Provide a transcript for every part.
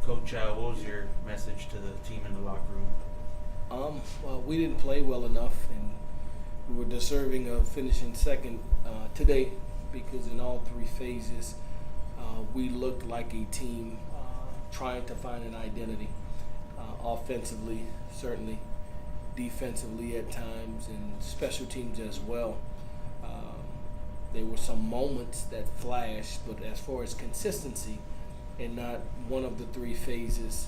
Coach, what was your message to the team in the locker room? Well, we didn't play well enough, and we were deserving of finishing second today because in all three phases we looked like a team trying to find an identity. Offensively, certainly, defensively at times, and special teams as well. There were some moments that flashed, but as far as consistency, and not one of the three phases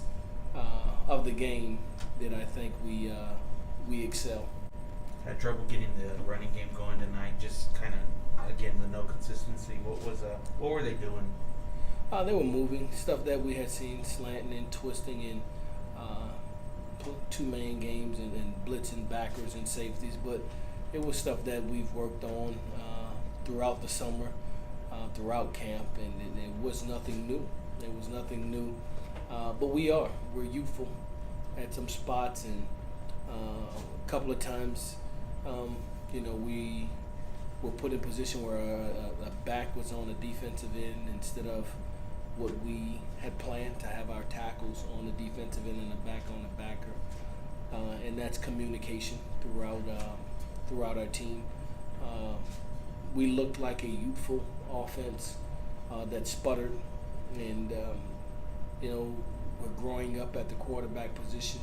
of the game that I think we excel. Had trouble getting the running game going tonight. Just kind of again the no consistency. What were they doing? They were moving stuff that we had seen, slanting and twisting in two-man games and blitzing backers and safeties, but it was stuff that we've worked on throughout the summer, throughout camp, and it was nothing new. It was nothing new, but we're youthful at some spots, and a couple of times, we were put in a position where a back was on the defensive end instead of what we had planned to have our tackles on the defensive end and the back on the backer, and that's communication throughout our team. We looked like a youthful offense that sputtered, and we're growing up at the quarterback position.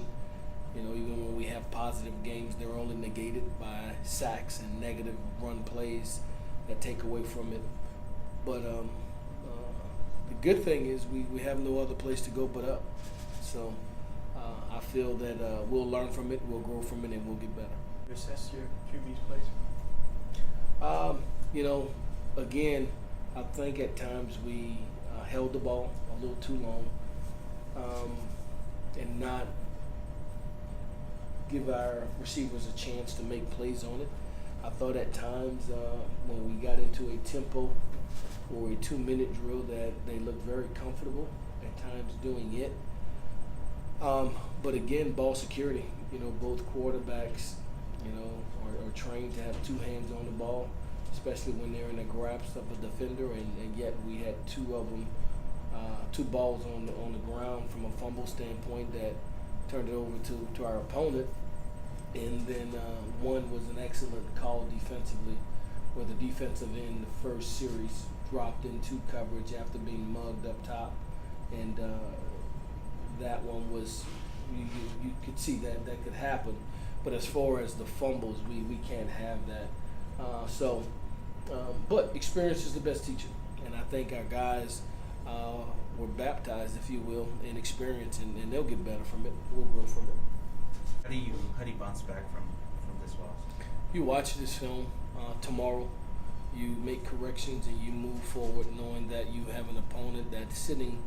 Even when we have positive games, they're only negated by sacks and negative run plays that take away from it. But the good thing is we have no other place to go but up. So I feel that we'll learn from it, we'll grow from it, and we'll get better. You assess your QB's place? Again, I think at times we held the ball a little too long and not give our receivers a chance to make plays on it. I thought at times when we got into a tempo or a 2-minute drill that they looked very comfortable at times doing it. But again, ball security, both quarterbacks, are trained to have two hands on the ball, especially when they're in the grasp of a defender, and yet we had two balls on the ground from a fumble standpoint that turned it over to our opponent, and then one was an excellent call defensively, where the defensive end the first series dropped into coverage after being mugged up top, and that one was you could see that could happen. But as far as the fumbles, we can't have that. But experience is the best teacher, and I think our guys were baptized, if you will, in experience, and they'll get better from it. We'll grow from it. How do you bounce back from this loss? You watch this film tomorrow. You make corrections and you move forward, knowing that you have an opponent that's sitting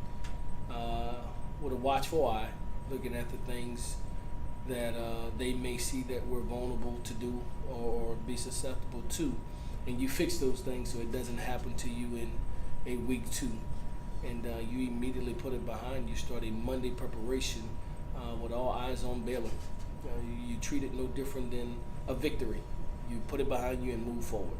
with a watchful eye, looking at the things that they may see that we're vulnerable to do or be susceptible to, and you fix those things so it doesn't happen to you in a week 2. And you immediately put it behind you. Start a Monday preparation with all eyes on Baylor. You treat it no different than a victory. You put it behind you and move forward.